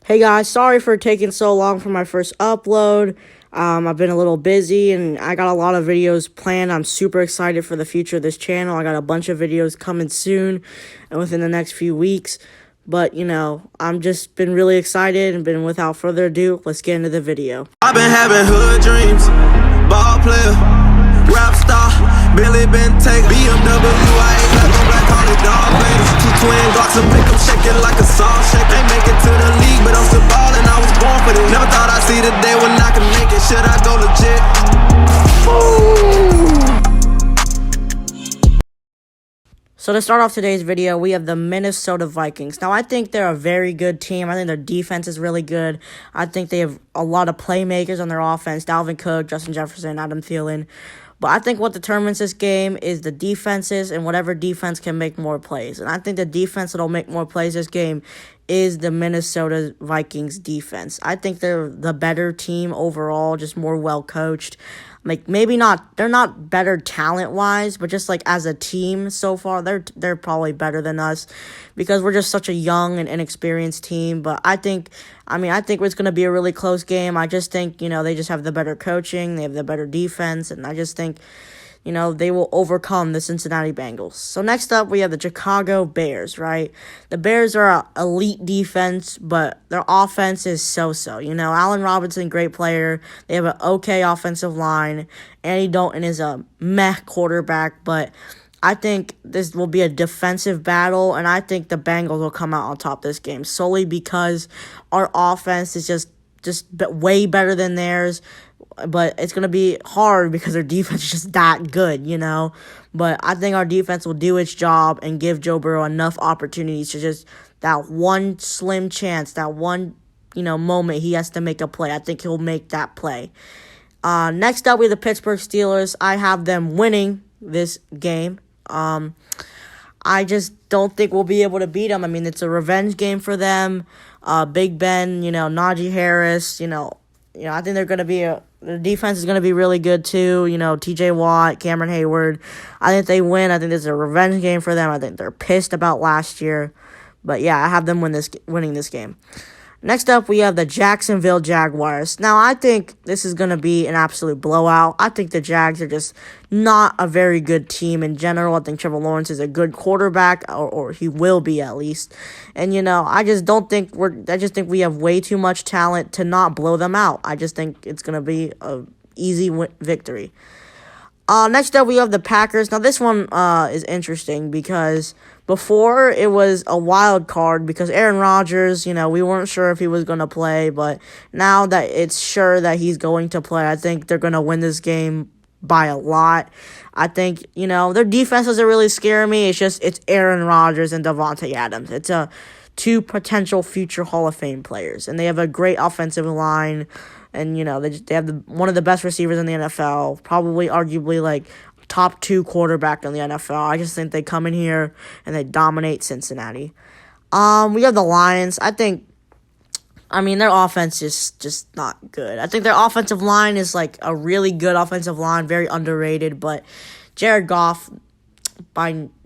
Hey guys, sorry for taking so long for my first upload. I've been a little busy and I got a lot of videos planned. I'm super excited for the future of this channel. I got a bunch of videos coming soon and within the next few weeks. But, I'm just been really excited and without further ado, let's get into the video. I've been having hood dreams, ball player, rap star, Billy been taken, BMW, I ain't got no black hearted dog babies. Two twin Glocks and make them shake it like a salt shake. Ain't make it to the league, but I'm still ballin', I was born for this. Never thought I'd see the day when I can make it, should I go legit? So to start off today's video, we have the Minnesota Vikings. Now, I think they're a very good team. I think their defense is really good. I think they have a lot of playmakers on their offense. Dalvin Cook, Justin Jefferson, Adam Thielen. But I think what determines this game is the defenses and whatever defense can make more plays. And I think the defense that will make more plays this game is the Minnesota Vikings defense. I think they're the better team overall, just more well-coached. Like, maybe not, they're not better talent-wise, but just, like, as a team so far, they're probably better than us because we're just such a young and inexperienced team. But I think it's going to be a really close game. I just think, they just have the better coaching, they have the better defense, and I just think, they will overcome the Cincinnati Bengals. So next up, we have the Chicago Bears, right? The Bears are an elite defense, but their offense is so-so. Allen Robinson, great player. They have an okay offensive line. Andy Dalton is a meh quarterback, but I think this will be a defensive battle, and I think the Bengals will come out on top this game solely because our offense is just way better than theirs. But it's going to be hard because their defense is just that good, But I think our defense will do its job and give Joe Burrow enough opportunities to just that one slim chance, that one, moment he has to make a play. I think he'll make that play. Next up, we have the Pittsburgh Steelers. I have them winning this game. I just don't think we'll be able to beat them. I mean, it's a revenge game for them. Big Ben, Najee Harris, I think they're going to be their defense is going to be really good too. T.J. Watt, Cameron Hayward. I think they win. I think this is a revenge game for them. I think they're pissed about last year. But yeah, I have them winning this game. Next up, we have the Jacksonville Jaguars. Now, I think this is going to be an absolute blowout. I think the Jags are just not a very good team in general. I think Trevor Lawrence is a good quarterback, or he will be at least. And, I just think we have way too much talent to not blow them out. I just think it's going to be an easy victory. Next up, we have the Packers. Now, this one is interesting because before it was a wild card because Aaron Rodgers, we weren't sure if he was going to play. But now that it's sure that he's going to play, I think they're going to win this game by a lot. I think, their defense doesn't really scare me. It's Aaron Rodgers and Devontae Adams. It's two potential future Hall of Fame players. And they have a great offensive line. And, they have one of the best receivers in the NFL, probably arguably like top 2 quarterback in the NFL. I just think they come in here and they dominate Cincinnati. We have the Lions. Their offense is just not good. I think their offensive line is like a really good offensive line, very underrated, but Jared Goff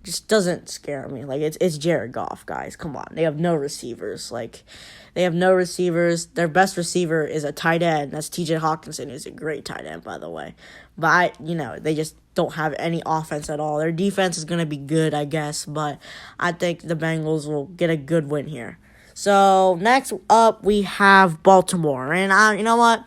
just doesn't scare me. Like, it's Jared Goff, guys. Come on. They have no receivers. Their best receiver is a tight end. That's TJ Hawkinson, who's a great tight end, by the way. But, they just don't have any offense at all. Their defense is going to be good, I guess, but I think the Bengals will get a good win here. So, next up, we have Baltimore. And, you know what?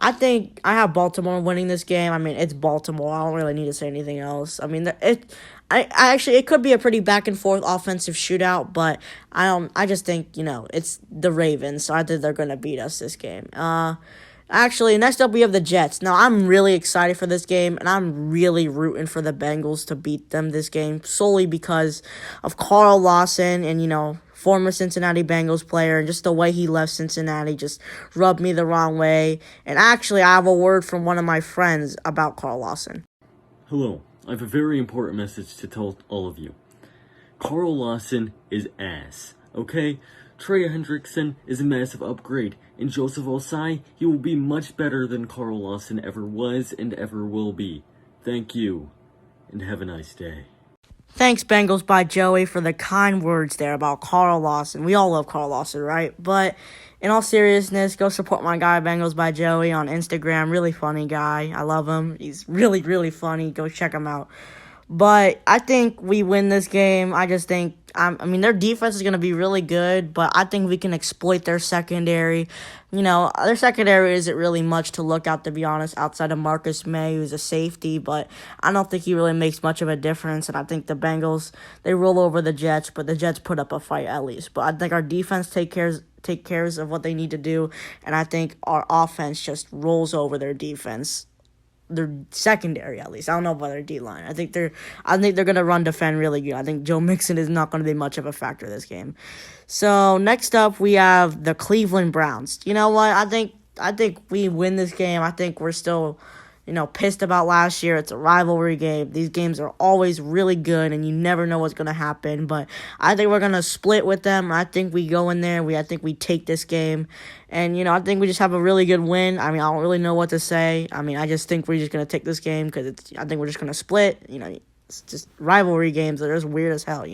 I think I have Baltimore winning this game. I mean, it's Baltimore. I don't really need to say anything else. I mean, it could be a pretty back and forth offensive shootout, but I just think, it's the Ravens, so I think they're going to beat us this game. Next up we have the Jets. Now, I'm really excited for this game, and I'm really rooting for the Bengals to beat them this game solely because of Carl Lawson and, former Cincinnati Bengals player, and just the way he left Cincinnati just rubbed me the wrong way. And actually, I have a word from one of my friends about Carl Lawson. Hello, I have a very important message to tell all of you. Carl Lawson is ass, okay? Trey Hendrickson is a massive upgrade, and Joseph Osai, he will be much better than Carl Lawson ever was and ever will be. Thank you, and have a nice day. Thanks, Bengals by Joey, for the kind words there about Carl Lawson. We all love Carl Lawson, right? But in all seriousness, go support my guy, Bengals by Joey, on Instagram. Really funny guy. I love him. He's really, really funny. Go check him out. But I think we win this game. I just think, I mean, their defense is going to be really good, but I think we can exploit their secondary. You know, their secondary isn't really much to look at, to be honest, outside of Marcus May, who's a safety, but I don't think he really makes much of a difference, and I think the Bengals, they roll over the Jets, but the Jets put up a fight at least. But I think our defense take cares of what they need to do, and I think our offense just rolls over their defense. Their secondary, at least. I don't know about their D-line. I think they're gonna run defend really good. I think Joe Mixon is not gonna be much of a factor this game. So next up we have the Cleveland Browns. You know what? I think we win this game. I think we're still, pissed about last year. It's a rivalry game. These games are always really good, and you never know what's going to happen. But I think we're going to split with them. I think we go in there. I think we take this game. And, I think we just have a really good win. I mean, I don't really know what to say. I mean, I just think we're just going to take this game because I think we're just going to split. It's just rivalry games. They're just weird as hell,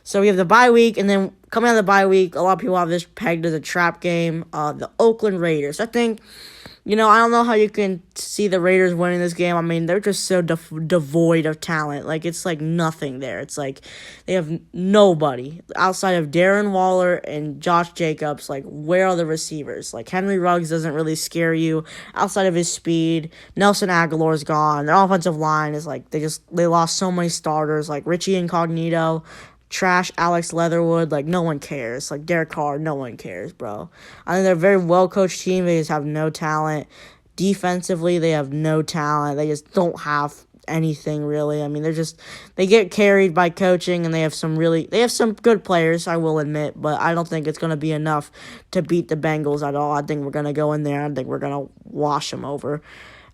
So we have the bye week, and then coming out of the bye week, a lot of people have this pegged as a trap game. The Oakland Raiders. I think, I don't know how you can see the Raiders winning this game. I mean, they're just so devoid of talent. Like, it's like nothing there. It's like they have nobody outside of Darren Waller and Josh Jacobs. Like, where are the receivers? Like, Henry Ruggs doesn't really scare you outside of his speed. Nelson Aguilar's gone. Their offensive line is like, they lost so many starters. Like, Richie Incognito, trash Alex Leatherwood, like, no one cares. Like, Derek Carr, no one cares, bro. I think they're a very well-coached team. They just have no talent. Defensively, they have no talent. They just don't have anything, really. I mean, they get carried by coaching, and they have some good players, I will admit, but I don't think it's going to be enough to beat the Bengals at all. I think we're going to go in there. I think we're going to wash them over.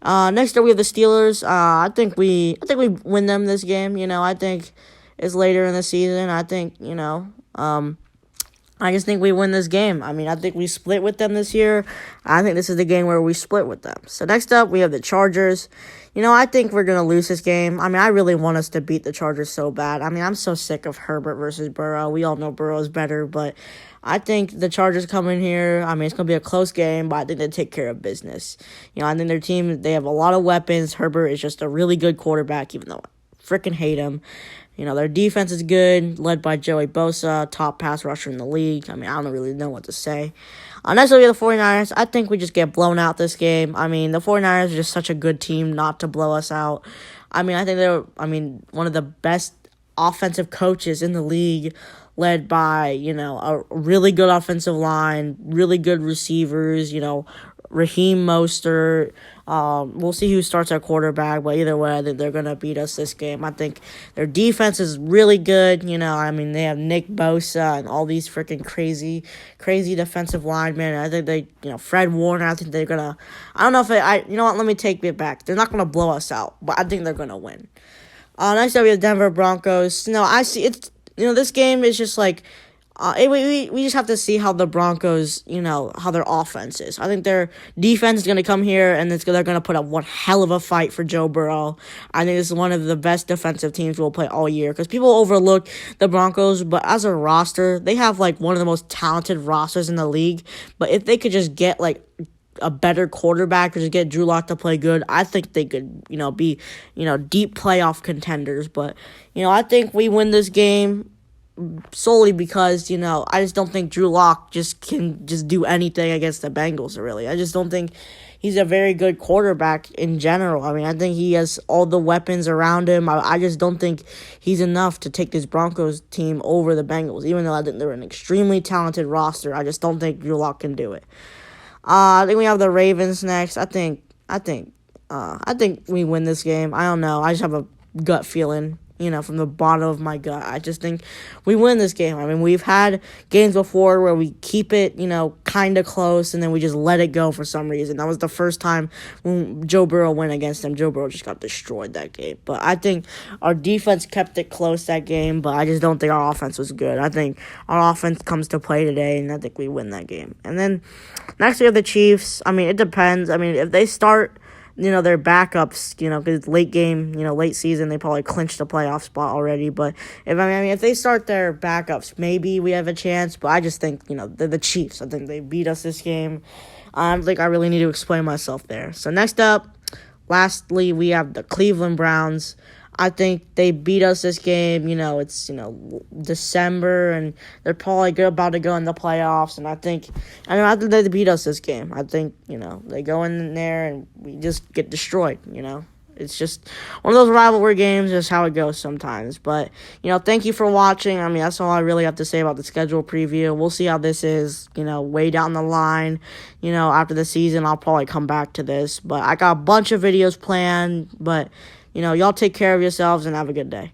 Next up, we have the Steelers. I think we win them this game. I think it's later in the season. I think, I just think we win this game. I mean, I think we split with them this year. I think this is the game where we split with them. So next up, we have the Chargers. I think we're going to lose this game. I mean, I really want us to beat the Chargers so bad. I mean, I'm so sick of Herbert versus Burrow. We all know Burrow is better, but I think the Chargers come in here. I mean, it's going to be a close game, but I think they take care of business. I think their team, they have a lot of weapons. Herbert is just a really good quarterback, even though I freaking hate him. Their defense is good, led by Joey Bosa, top pass rusher in the league. I mean, I don't really know what to say. Next, we have the 49ers. I think we just get blown out this game. I mean, the 49ers are just such a good team not to blow us out. I mean, I think they're, one of the best offensive coaches in the league, led by, a really good offensive line, really good receivers, Raheem Mostert. We'll see who starts at quarterback, but either way, I think they're going to beat us this game. I think their defense is really good. They have Nick Bosa and all these freaking crazy defensive linemen. I think they, Fred Warner, I think they're going to, I don't know if you know what, let me take it back. They're not going to blow us out, but I think they're going to win. Next up, we have Denver Broncos. I see it's, this game is just like, we just have to see how the Broncos, how their offense is. I think their defense is going to come here, and they're going to put up one hell of a fight for Joe Burrow. I think this is one of the best defensive teams we'll play all year, because people overlook the Broncos, but as a roster, they have, one of the most talented rosters in the league. But if they could just get, a better quarterback or just get Drew Lock to play good, I think they could, be, deep playoff contenders. But, I think we win this game solely because, I just don't think Drew Lock can do anything against the Bengals, really. I just don't think he's a very good quarterback in general. I mean, I think he has all the weapons around him. I just don't think he's enough to take this Broncos team over the Bengals, even though I think they're an extremely talented roster. I just don't think Drew Lock can do it. I think we have the Ravens next. I think we win this game. I don't know. I just have a gut feeling, from the bottom of my gut. I just think we win this game. I mean, we've had games before where we keep it, kind of close, and then we just let it go for some reason. That was the first time when Joe Burrow went against them. Joe Burrow just got destroyed that game. But I think our defense kept it close that game, but I just don't think our offense was good. I think our offense comes to play today, and I think we win that game. And then next we have the Chiefs. I mean, it depends. I mean, if they start their backups, because late game, late season, they probably clinched the playoff spot already. But if they start their backups, maybe we have a chance. But I just think, they're the Chiefs. I think they beat us this game. I don't think I really need to explain myself there. So next up, lastly, we have the Cleveland Browns. I think they beat us this game. It's, December, and they're probably about to go in the playoffs. And I think they beat us this game. I think, they go in there and we just get destroyed, It's just one of those rivalry games, just how it goes sometimes. But, thank you for watching. I mean, that's all I really have to say about the schedule preview. We'll see how this is, way down the line. After the season, I'll probably come back to this. But I got a bunch of videos planned. But, y'all take care of yourselves and have a good day.